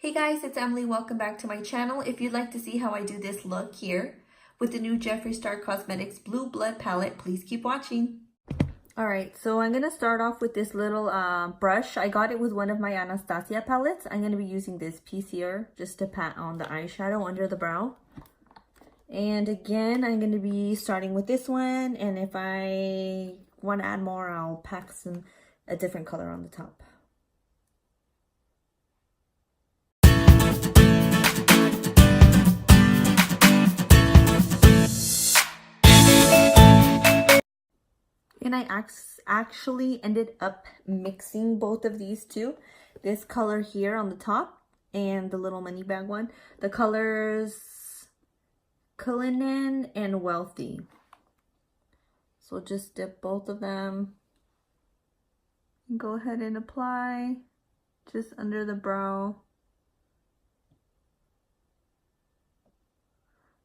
Hey guys, it's Emily. Welcome back to my channel. If you'd like to see how I do this look here with the new Jeffree Star Cosmetics Blue Blood palette, please keep watching. Alright, so I'm going to start off with this little brush. I got it with one of my Anastasia palettes. I'm going to be using this piece here just to pat on the eyeshadow under the brow. And again, I'm going to be starting with this one. And if I want to add more, I'll pack a different color on the top. And I actually ended up mixing both of these two. This color here on the top and the little money bag one. The colors Cullinan and Wealthy. So just dip both of them. Go ahead and apply just under the brow.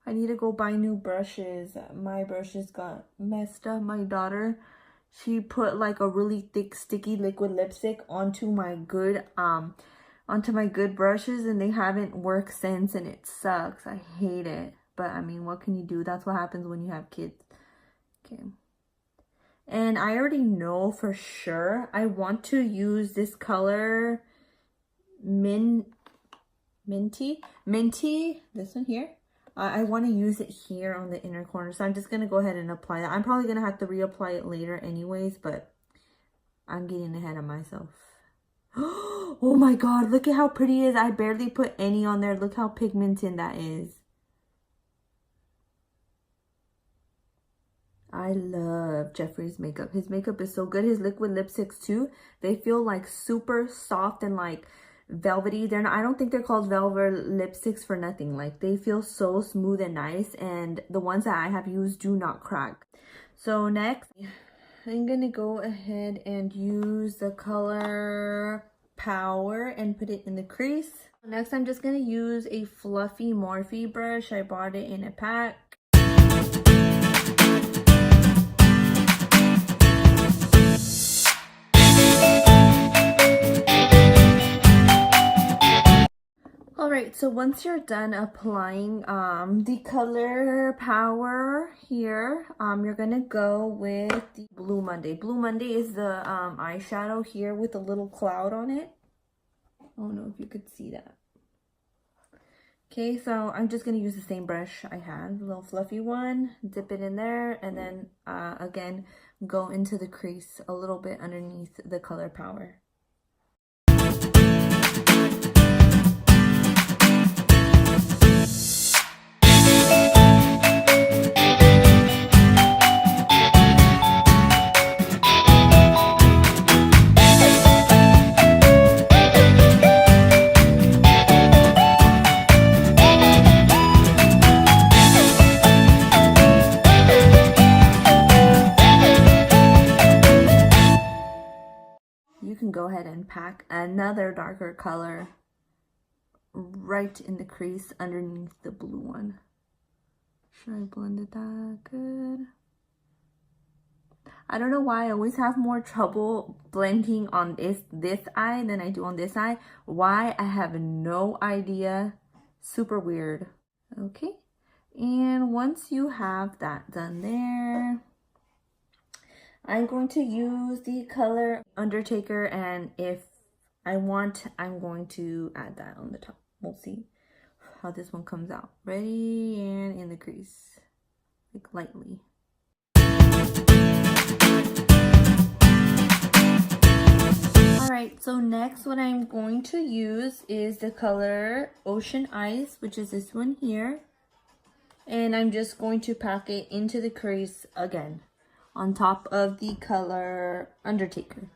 I need to go buy new brushes. My brushes got messed up. My daughter, she put like a really thick sticky liquid lipstick onto my good brushes, and they haven't worked since, and it sucks. I hate it. But I mean, what can you do? That's what happens when you have kids. Okay. And I already know for sure I want to use this color Minty, this one here. I want to use it here on the inner corner, so I'm just going to go ahead and apply that. I'm probably going to have to reapply it later anyways, but I'm getting ahead of myself. Oh my god, look at how pretty it is. I barely put any on there. Look how pigmented that is. I love Jeffree's makeup. His makeup is so good. His liquid lipsticks too, they feel like super soft and like velvety. They're not, I don't think they're called velvet lipsticks for nothing. Like, they feel so smooth and nice, and the ones that I have used do not crack. So next, I'm gonna go ahead and use the color Power and put it in the crease. Next, I'm just gonna use a fluffy Morphe brush. I bought it in a pack. Alright, so once you're done applying the color Power here, you're gonna go with the Blue Monday. Blue Monday is the eyeshadow here with a little cloud on it. I don't know if you could see that. Okay, so I'm just gonna use the same brush I had, the little fluffy one, dip it in there, and then again go into the crease a little bit underneath the color Power. You can go ahead and pack another darker color right in the crease underneath the blue one. Should I blend it that good? I don't know why I always have more trouble blending on this eye than I do on this eye. Why? I have no idea. Super weird. Okay. And once you have that done there, I'm going to use the color Undertaker, and if I want, I'm going to add that on the top. We'll see how this one comes out. Ready, and in the crease, like lightly. Alright, so next what I'm going to use is the color Ocean Eyes, which is this one here. And I'm just going to pack it into the crease again, on top of the color Undertaker.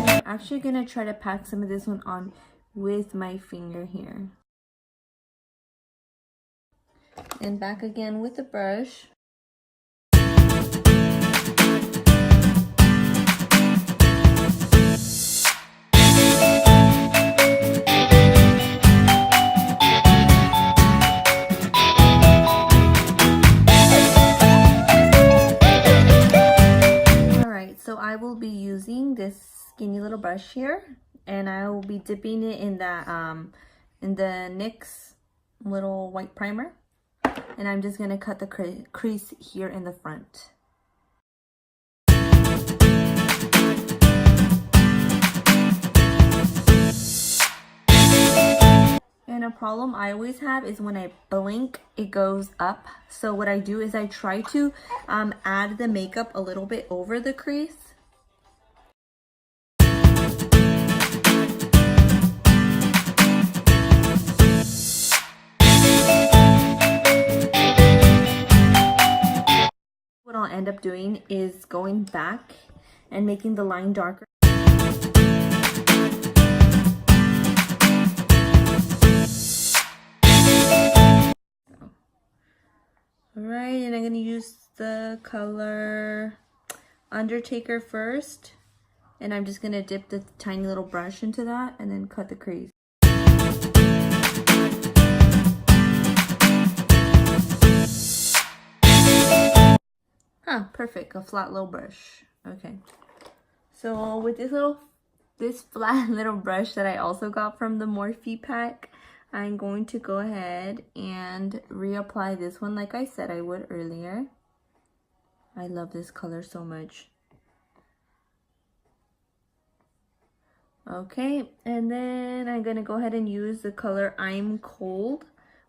I'm actually gonna try to pack some of this one on with my finger here. And back again with the brush. skinny little brush here, and I will be dipping it in that in the NYX little white primer, and I'm just gonna cut the crease here in the front. And a problem I always have is when I blink, it goes up. So what I do is I try to add the makeup a little bit over the crease. What I'll end up doing is going back and making the line darker. Alright, and I'm going to use the color Undertaker first. And I'm just going to dip the tiny little brush into that and then cut the crease. Perfect. A flat little brush. Okay. So with this flat little brush that I also got from the Morphe pack, I'm going to go ahead and reapply this one like I said I would earlier. I love this color so much. Okay, and then I'm gonna go ahead and use the color I'm Cold,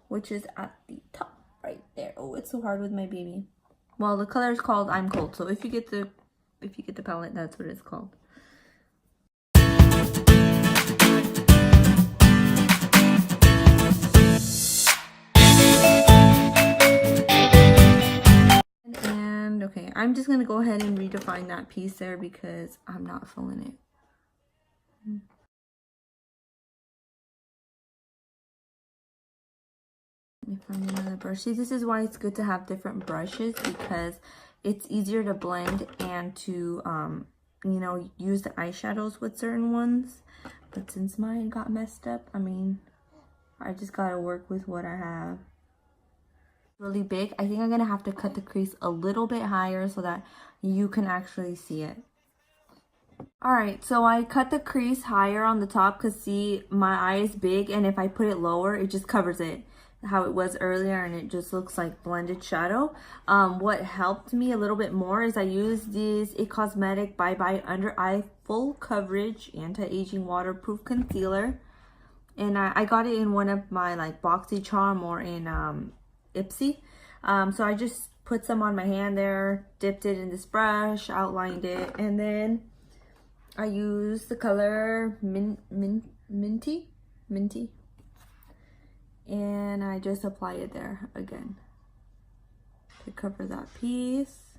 which is at the top right there. Oh, it's so hard with my baby. Well, the color is called I'm Cold, so if you get the palette, that's what it's called. And okay, I'm just gonna go ahead and redefine that piece there because I'm not feeling it. Let me find another brush. See, this is why it's good to have different brushes, because it's easier to blend and to, you know, use the eyeshadows with certain ones. But since mine got messed up, I mean, I just gotta work with what I have. Really big. I think I'm gonna have to cut the crease a little bit higher so that you can actually see it. Alright, so I cut the crease higher on the top because see, my eye is big, and if I put it lower, it just covers it how it was earlier, and it just looks like blended shadow. What helped me a little bit more is I used this It Cosmetic Bye Bye Under Eye Full Coverage Anti-Aging Waterproof Concealer, and I got it in one of my like BoxyCharm or in Ipsy. So I just put some on my hand there, dipped it in this brush, outlined it, and then I used the color Minty, and I just apply it there again to cover that piece.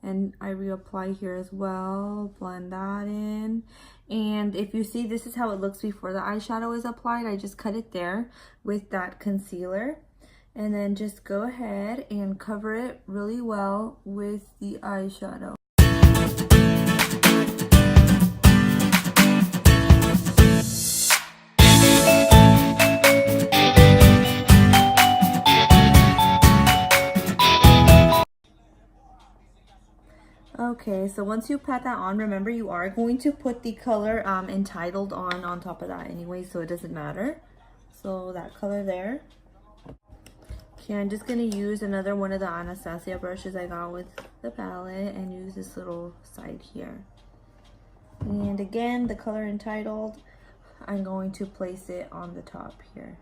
And I reapply here as well, blend that in. And if you see, this is how it looks before the eyeshadow is applied. I just cut it there with that concealer. And then just go ahead and cover it really well with the eyeshadow. Okay, so once you pat that on, remember you are going to put the color Entitled on top of that anyway, so it doesn't matter. So that color there. Okay, I'm just going to use another one of the Anastasia brushes I got with the palette and use this little side here. And again, the color Entitled, I'm going to place it on the top here.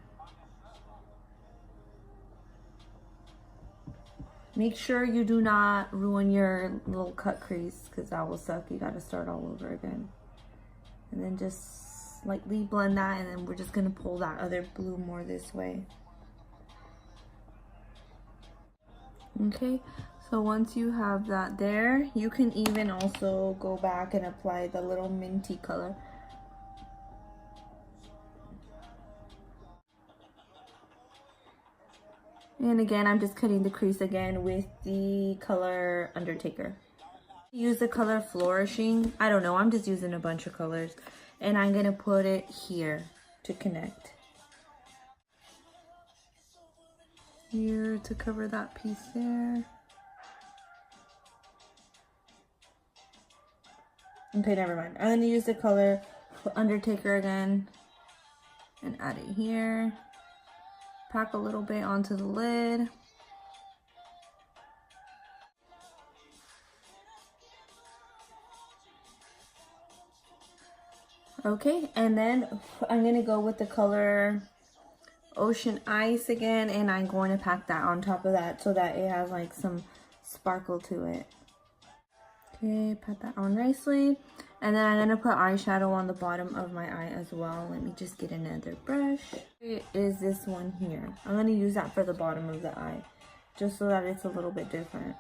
Make sure you do not ruin your little cut crease because that will suck. You got to start all over again. And then just slightly blend that, and then we're just going to pull that other blue more this way. Okay, so once you have that there, you can even also go back and apply the little minty color. And again, I'm just cutting the crease again with the color Undertaker. Use the color Flourishing. I don't know, I'm just using a bunch of colors. And I'm going to put it here to connect. Here to cover that piece there. Okay, never mind. I'm gonna use the color Undertaker again and add it here. Pack a little bit onto the lid. Okay, and then I'm gonna go with the color Ocean Ice again, and I'm going to pack that on top of that so that it has like some sparkle to it. Okay, pat that on nicely. And then I'm gonna put eyeshadow on the bottom of my eye as well. Let me just get another brush. It is this one here. I'm gonna use that for the bottom of the eye, just so that it's a little bit different.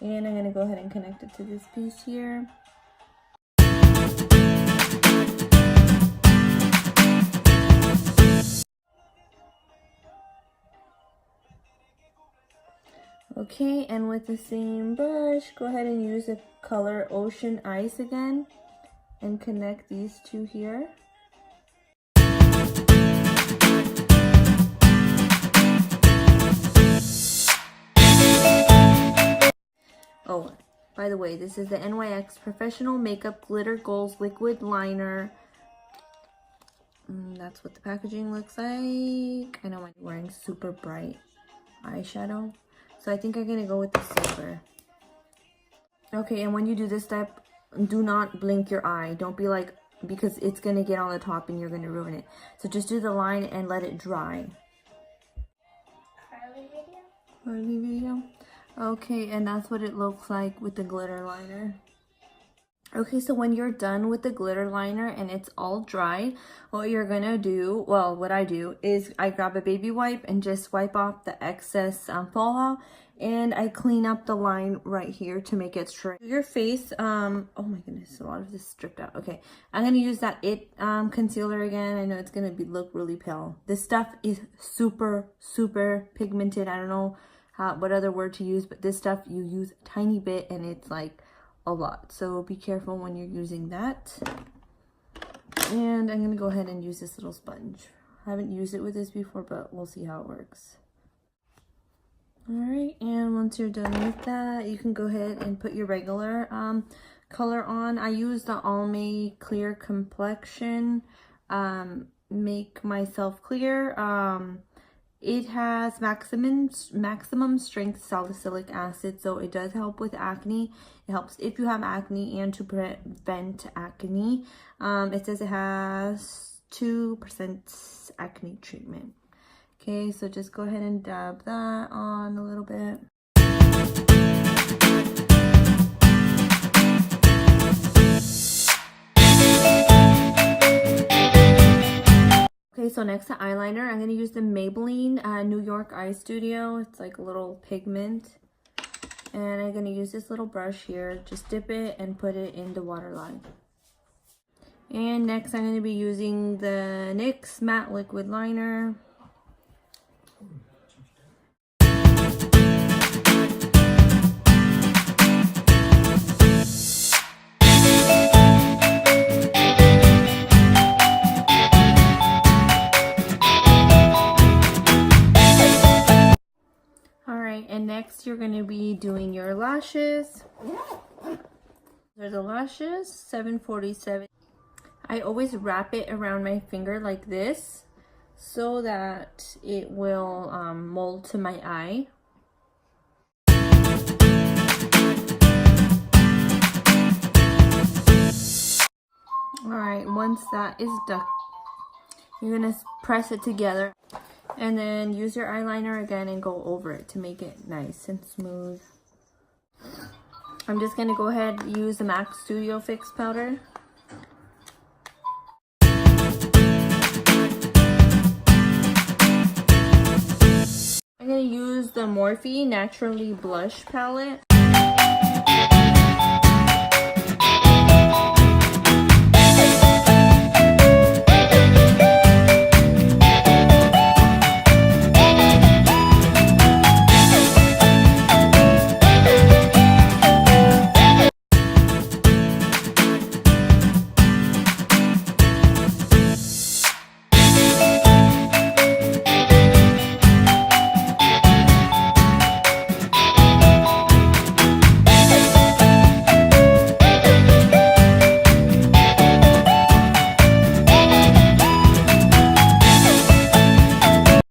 And I'm gonna go ahead and connect it to this piece here. Okay, and with the same brush, go ahead and use the color Ocean Ice again and connect these two here. Oh, by the way, this is the NYX Professional Makeup Glitter Goals Liquid Liner. That's what the packaging looks like. I know I'm wearing super bright eyeshadow, so I think I'm gonna go with the silver. Okay, and when you do this step, do not blink your eye. Don't be like, because it's gonna get on the top and you're gonna ruin it. So just do the line and let it dry. Curly video. Okay, and that's what it looks like with the glitter liner. Okay, so when you're done with the glitter liner and it's all dry, what you're gonna do, well, what I do is I grab a baby wipe and just wipe off the excess fallout, and I clean up the line right here to make it straight. Your face, oh my goodness, a lot of this stripped out. Okay, I'm gonna use that concealer again. I know it's gonna look really pale. This stuff is super pigmented. I don't know what other word to use, but this stuff you use a tiny bit and it's like a lot, so be careful when you're using that. And I'm gonna go ahead and use this little sponge. I haven't used it with this before, but we'll see how it works. All right, and once you're done with that, you can go ahead and put your regular color on. I use the Almay Clear Complexion Make Myself Clear. It has maximum strength salicylic acid, so it does help with acne. It helps if you have acne and to prevent acne. It says it has 2% acne treatment. Okay, so just go ahead and dab that on a little bit. Okay, so next to eyeliner, I'm going to use the Maybelline New York Eye Studio. It's like a little pigment. And I'm going to use this little brush here. Just dip it and put it in the waterline. And next, I'm going to be using the NYX Matte Liquid Liner. And next you're going to be doing your lashes. They're the lashes, 747. I always wrap it around my finger like this so that it will mold to my eye. Alright, once that is done, you're going to press it together. And then use your eyeliner again and go over it to make it nice and smooth. I'm just going to go ahead and use the MAC Studio Fix powder. I'm going to use the Morphe Naturally Blush palette.